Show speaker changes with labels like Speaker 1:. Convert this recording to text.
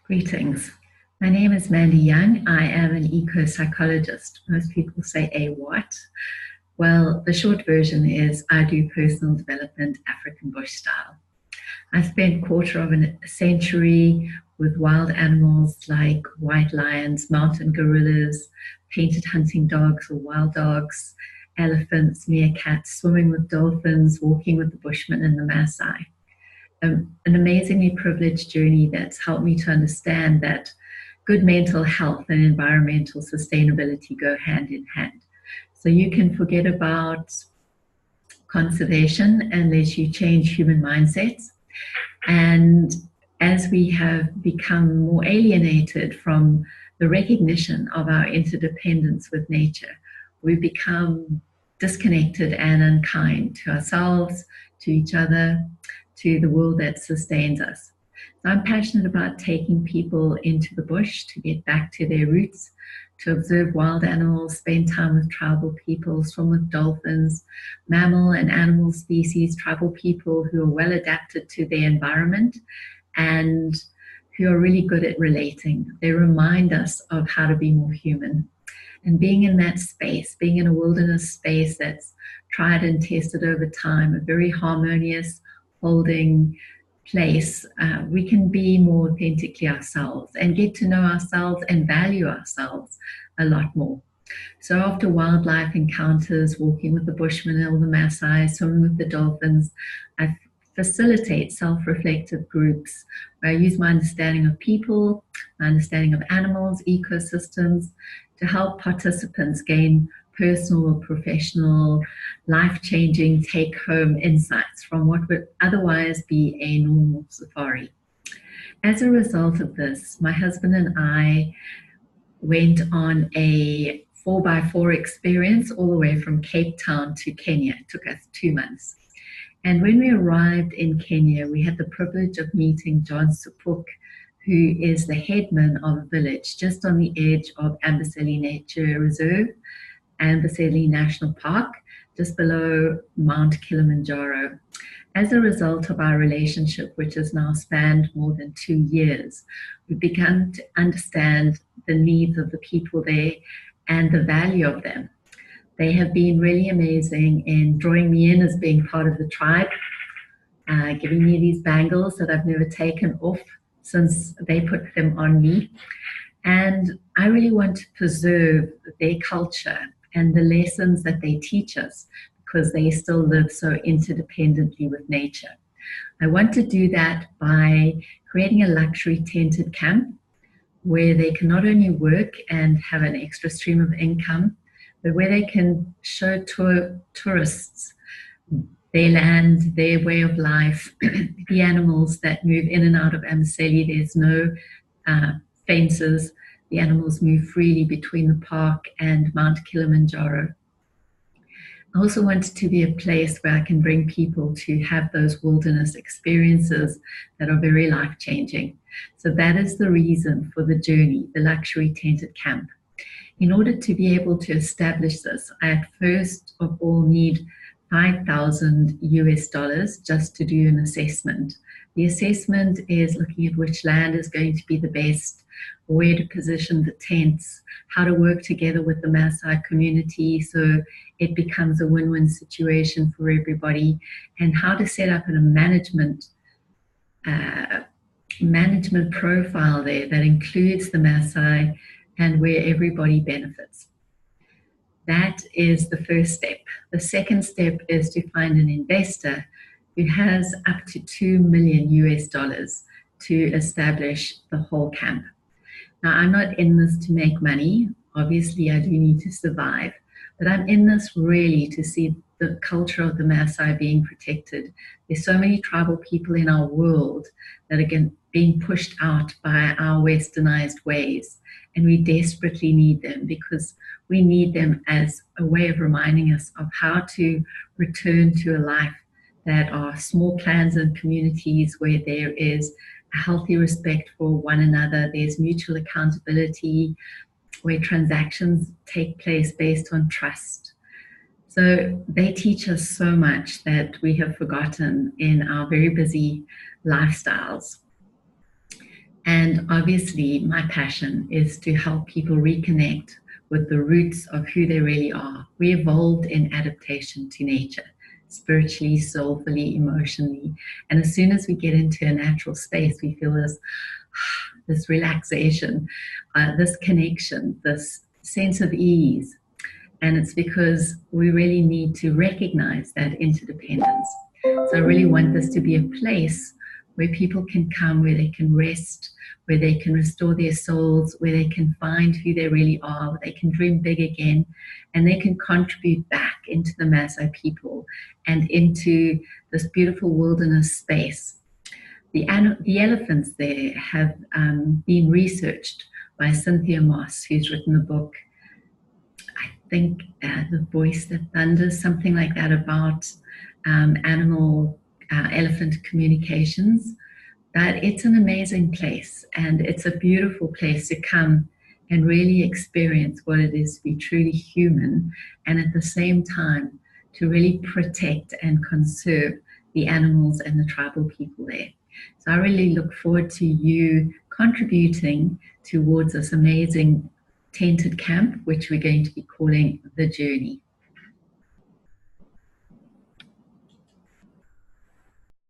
Speaker 1: Greetings. My name is Mandy Young. I am an eco-psychologist. Most people say a what? Well, the short version is I do personal development African bush style. I spent a quarter of a century with wild animals like white lions, mountain gorillas, painted hunting dogs or wild dogs, elephants, meerkats, swimming with dolphins, walking with the Bushmen and the Maasai. An amazingly privileged journey that's helped me to understand that good mental health and environmental sustainability go hand in hand. So you can forget about conservation unless you change human mindsets. And as we have become more alienated from the recognition of our interdependence with nature, we become disconnected and unkind to ourselves, to each other, to the world that sustains us. So I'm passionate about taking people into the bush to get back to their roots, to observe wild animals, spend time with tribal people, swim with dolphins, mammal and animal species, tribal people who are well adapted to their environment and who are really good at relating. They remind us of how to be more human. And being in that space, being in a wilderness space that's tried and tested over time, a very harmonious, holding place, we can be more authentically ourselves and get to know ourselves and value ourselves a lot more. So after wildlife encounters, walking with the Bushmen or the Maasai, swimming with the dolphins, I facilitate self-reflective groups where I use my understanding of people, my understanding of animals, ecosystems, to help participants gain personal or professional, life-changing take-home insights from what would otherwise be a normal safari. As a result of this, my husband and I went on a 4x4 experience all the way from Cape Town to Kenya. It took us 2 months. And when we arrived in Kenya, we had the privilege of meeting John Supuk, who is the headman of a village just on the edge of Amboseli Nature Reserve, Amboseli National Park, just below Mount Kilimanjaro. As a result of our relationship, which has now spanned more than 2 years, we began to understand the needs of the people there and the value of them. They have been really amazing in drawing me in as being part of the tribe, giving me these bangles that I've never taken off since they put them on me. And I really want to preserve their culture and the lessons that they teach us because they still live so interdependently with nature. I want to do that by creating a luxury tented camp where they can not only work and have an extra stream of income, but where they can show tourists their land, their way of life, the animals that move in and out of Amboseli. There's no fences. The animals move freely between the park and Mount Kilimanjaro. I also want it to be a place where I can bring people to have those wilderness experiences that are very life-changing. So that is the reason for the journey, the luxury tented camp. In order to be able to establish this, I first of all need $5,000 just to do an assessment. The assessment is looking at which land is going to be the best, where to position the tents, how to work together with the Maasai community so it becomes a win-win situation for everybody, and how to set up a management profile there that includes the Maasai and where everybody benefits. That is the first step. The second step is to find an investor who has up to $2 million to establish the whole camp. Now, I'm not in this to make money. Obviously, I do need to survive, but I'm in this really to see the culture of the Maasai being protected. There's so many tribal people in our world that are being pushed out by our westernized ways, and we desperately need them because we need them as a way of reminding us of how to return to a life that are small clans and communities where there is a healthy respect for one another, there's mutual accountability, where transactions take place based on trust. So they teach us so much that we have forgotten in our very busy lifestyles. And obviously, my passion is to help people reconnect with the roots of who they really are. We evolved in adaptation to nature, spiritually, soulfully, emotionally. And as soon as we get into a natural space, we feel this relaxation, this connection, this sense of ease. And it's because we really need to recognize that interdependence. So I really want this to be a place where people can come, where they can rest, where they can restore their souls, where they can find who they really are, where they can dream big again, and they can contribute back into the Maasai people and into this beautiful wilderness space. The elephants there have been researched by Cynthia Moss, who's written a book, I think The Voice That Thunders, something like that, about animal elephant communications. That it's an amazing place, and it's a beautiful place to come and really experience what it is to be truly human, and at the same time to really protect and conserve the animals and the tribal people there. So I really look forward to you contributing towards this amazing tented camp, which we're going to be calling The Journey.